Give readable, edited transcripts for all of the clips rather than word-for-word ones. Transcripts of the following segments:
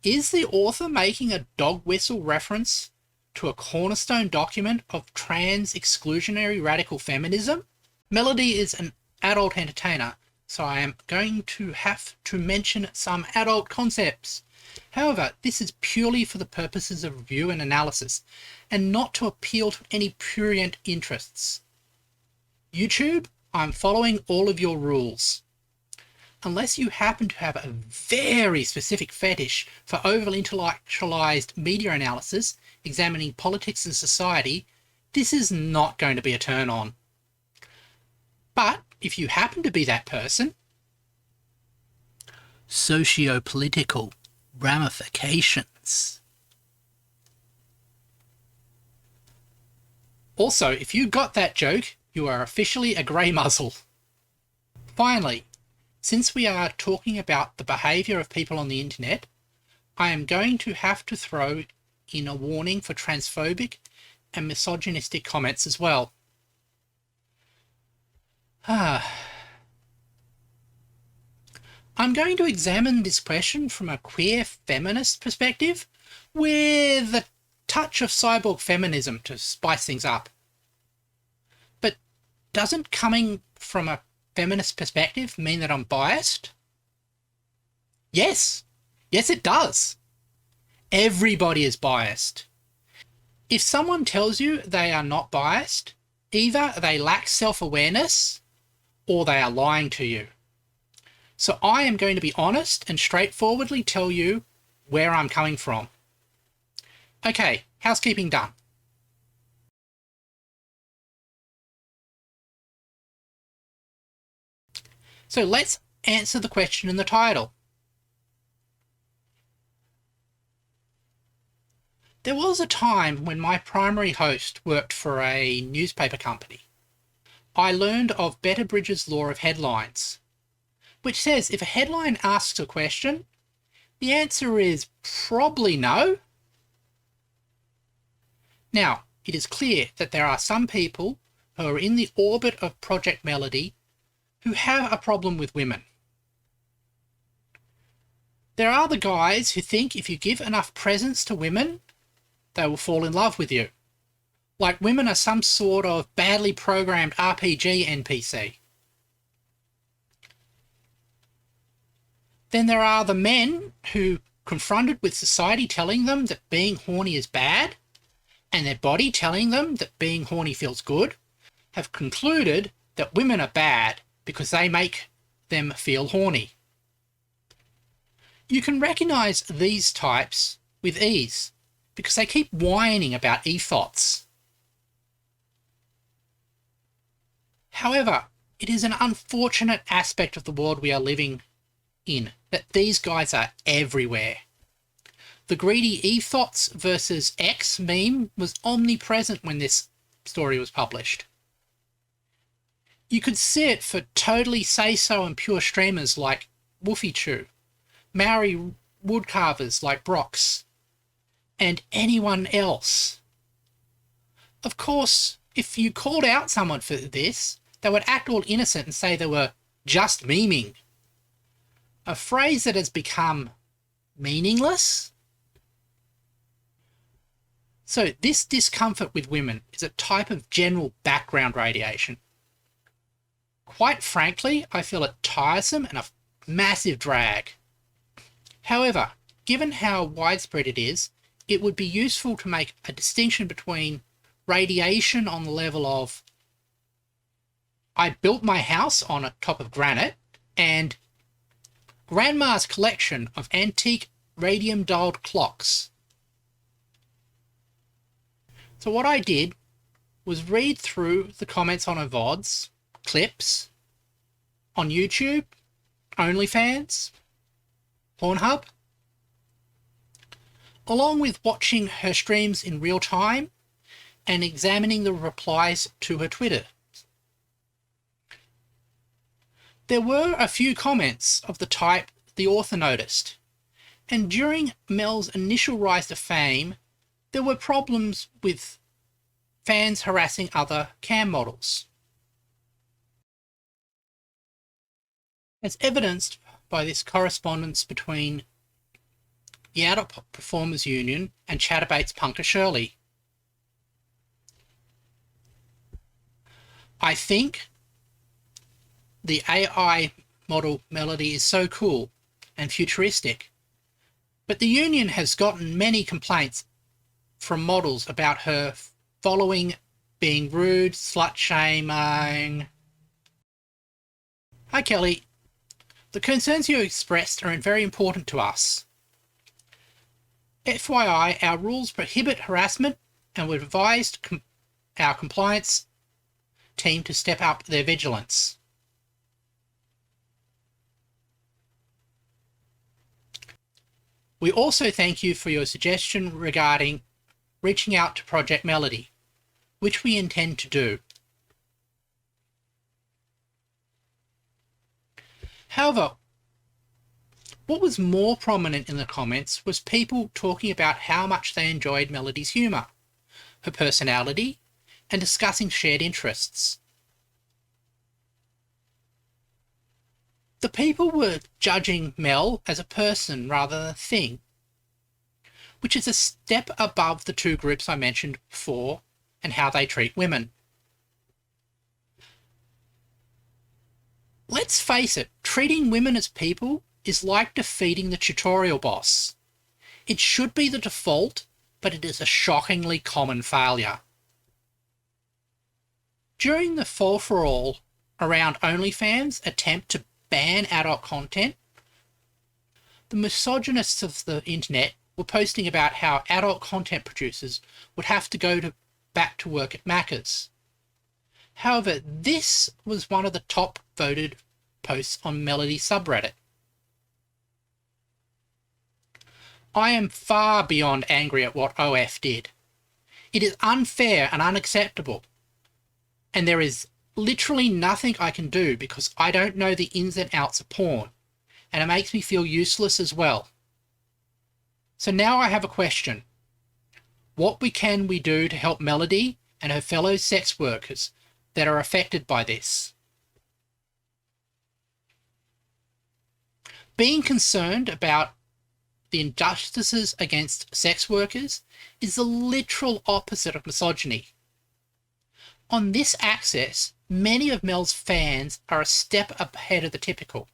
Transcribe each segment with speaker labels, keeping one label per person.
Speaker 1: Is the author making a dog whistle reference to a cornerstone document of trans exclusionary radical feminism? Melody is an adult entertainer, so I am going to have to mention some adult concepts. However, this is purely for the purposes of review and analysis, and not to appeal to any prurient interests. YouTube, I'm following all of your rules. Unless you happen to have a very specific fetish for overly intellectualized media analysis, examining politics and society, this is not going to be a turn on. But if you happen to be that person, socio-political ramifications. Also, if you got that joke, you are officially a grey muzzle. Finally, since we are talking about the behaviour of people on the internet, I am going to have to throw in a warning for transphobic and misogynistic comments as well. I'm going to examine this question from a queer feminist perspective with a touch of cyborg feminism to spice things up. But doesn't coming from a feminist perspective mean that I'm biased? Yes. Yes, it does. Everybody is biased. If someone tells you they are not biased, either they lack self-awareness or they are lying to you. So I am going to be honest and straightforwardly tell you where I'm coming from. Okay, housekeeping done. So let's answer the question in the title. There was a time when my primary host worked for a newspaper company. I learned of Betterbridge's law of headlines, which says if a headline asks a question, the answer is probably no. Now, it is clear that there are some people who are in the orbit of Projekt Melody who have a problem with women. There are the guys who think if you give enough presents to women, they will fall in love with you. Like women are some sort of badly programmed RPG NPC. Then there are the men who, confronted with society telling them that being horny is bad, and their body telling them that being horny feels good, have concluded that women are bad because they make them feel horny. You can recognise these types with ease because they keep whining about ethos. However, it is an unfortunate aspect of the world we are living in that these guys are everywhere. The greedy ethos versus X meme was omnipresent when this story was published. You could see it for totally say-so and pure streamers like Vtuber, Maori woodcarvers like Brox, and anyone else. Of course, if you called out someone for this, they would act all innocent and say they were just memeing. A phrase that has become meaningless. So this discomfort with women is a type of general background radiation. Quite frankly, I feel it tiresome and a massive drag. However, given how widespread it is, it would be useful to make a distinction between radiation on the level of I built my house on a top of granite and Grandma's collection of antique radium-dialed clocks. So what I did was read through the comments on her VODs, clips, on YouTube, OnlyFans, Pornhub, along with watching her streams in real time and examining the replies to her Twitter. There were a few comments of the type the author noticed, and during Mel's initial rise to fame, there were problems with fans harassing other cam models. As evidenced by this correspondence between the Adult Performers Union, and Chatterbait's 𝕊𝔸℻𝔸𝔸. I think the AI model Melody is so cool and futuristic, but the union has gotten many complaints from models about her following being rude, slut-shaming. Hi Kelly. The concerns you expressed are very important to us. FYI, our rules prohibit harassment, and we've advised our compliance team to step up their vigilance. We also thank you for your suggestion regarding reaching out to Projekt Melody, which we intend to do. However, what was more prominent in the comments was people talking about how much they enjoyed Melody's humour, her personality, and discussing shared interests. The people were judging Mel as a person rather than a thing, which is a step above the two groups I mentioned before and how they treat women. Let's face it, treating women as people is like defeating the tutorial boss. It should be the default, but it is a shockingly common failure. During the Fall for All around OnlyFans attempt to ban adult content, the misogynists of the internet were posting about how adult content producers would have to go back to work at Macca's. However, this was one of the top voted posts on Melody subreddit. I am far beyond angry at what OF did. It is unfair and unacceptable, and there is literally nothing I can do because I don't know the ins and outs of porn, and it makes me feel useless as well. So now I have a question. What can we do to help Melody and her fellow sex workers that are affected by this? Being concerned about the injustices against sex workers is the literal opposite of misogyny. On this axis, many of Mel's fans are a step ahead of the typical.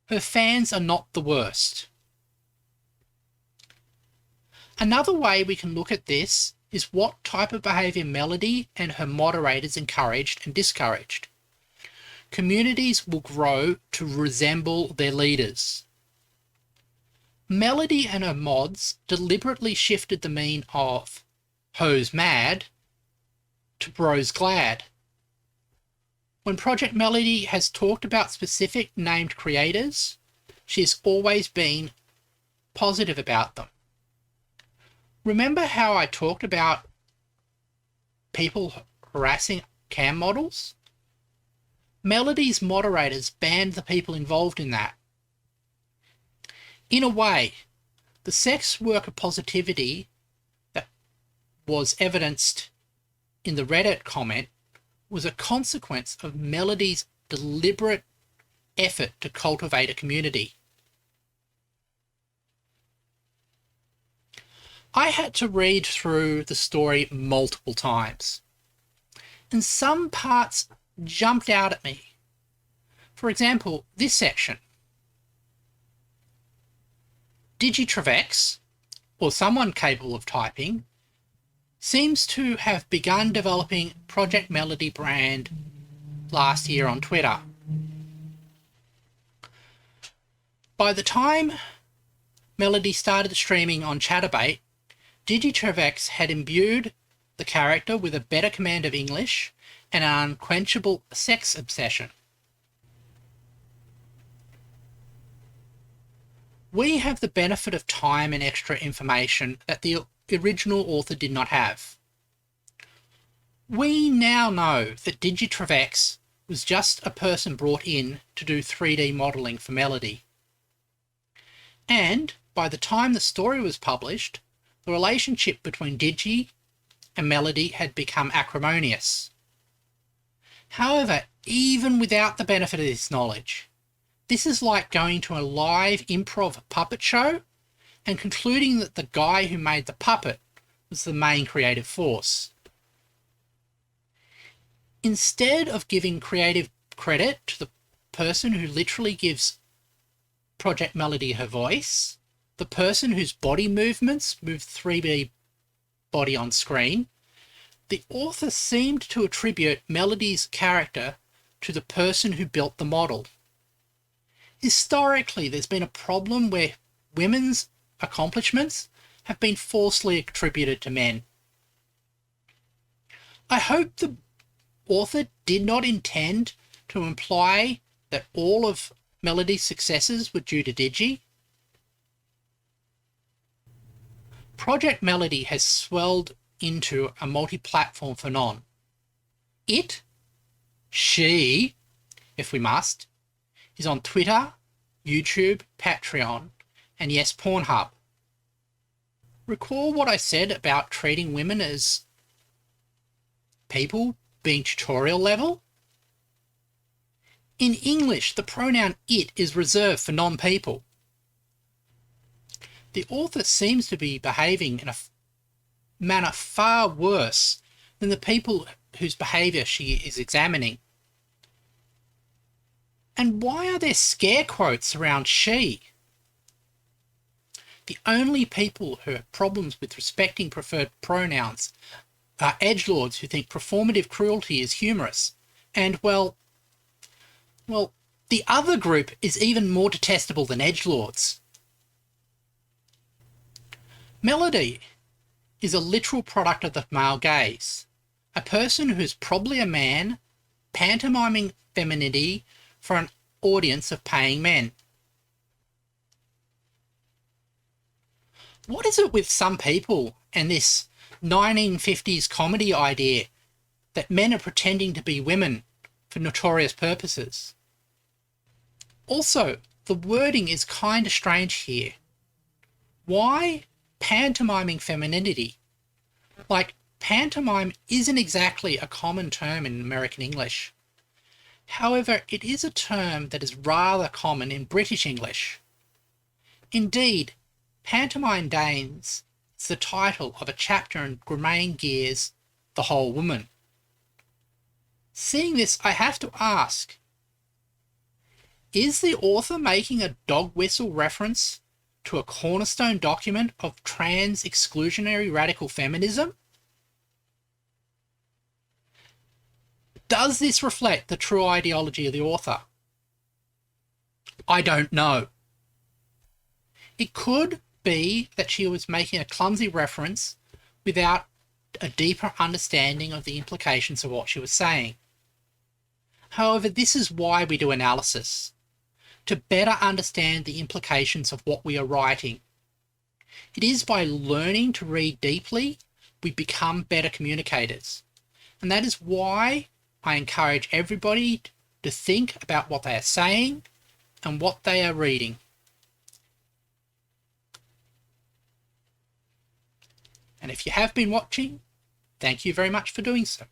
Speaker 1: Her fans are not the worst. Another way we can look at this is what type of behaviour Melody and her moderators encouraged and discouraged. Communities will grow to resemble their leaders. Melody and her mods deliberately shifted the mean of hoes mad to bros glad. When Projekt Melody has talked about specific named creators, she has always been positive about them. Remember how I talked about people harassing cam models? Melody's moderators banned the people involved in that. In a way, the sex worker positivity that was evidenced in the Reddit comment was a consequence of Melody's deliberate effort to cultivate a community. I had to read through the story multiple times, and some parts jumped out at me. For example, this section. 𝕊𝔸℻𝔻, or someone capable of typing, seems to have begun developing Projekt Melody brand last year on Twitter. By the time Melody started streaming on Chatterbait, 𝕊𝔸℻𝔻 had imbued the character with a better command of English and an unquenchable sex obsession. We have the benefit of time and extra information that the original author did not have. We now know that 𝕊𝔸℻𝔻 was just a person brought in to do 3D modelling for Melody. And by the time the story was published, the relationship between Digi and Melody had become acrimonious. However, even without the benefit of this knowledge, this is like going to a live improv puppet show and concluding that the guy who made the puppet was the main creative force. Instead of giving creative credit to the person who literally gives Projekt Melody her voice, the person whose body movements move 3D body on screen, the author seemed to attribute Melody's character to the person who built the model. Historically, there's been a problem where women's accomplishments have been falsely attributed to men. I hope the author did not intend to imply that all of Melody's successes were due to Digi. Projekt Melody has swelled into a multi-platform phenomenon. She, if we must, is on Twitter, YouTube, Patreon, and yes, Pornhub. Recall what I said about treating women as people being tutorial level? In English, the pronoun it is reserved for non-people. The author seems to be behaving in a manner far worse than the people whose behaviour she is examining. And why are there scare quotes around she? The only people who have problems with respecting preferred pronouns are edgelords who think performative cruelty is humorous. And, well, the other group is even more detestable than edgelords. Melody is a literal product of the male gaze, a person who's probably a man pantomiming femininity for an audience of paying men. What is it with some people and this 1950s comedy idea that men are pretending to be women for notorious purposes? Also, the wording is kind of strange here. Why pantomiming femininity? Like, pantomime isn't exactly a common term in American English. However, it is a term that is rather common in British English. Indeed, Pantomime Danes is the title of a chapter in Germain-Gear's The Whole Woman. Seeing this, I have to ask, is the author making a dog whistle reference to a cornerstone document of trans exclusionary radical feminism? Does this reflect the true ideology of the author? I don't know. It could be that she was making a clumsy reference without a deeper understanding of the implications of what she was saying. However, this is why we do analysis, to better understand the implications of what we are writing. It is by learning to read deeply we become better communicators. And that is why I encourage everybody to think about what they are saying and what they are reading. And if you have been watching, thank you very much for doing so.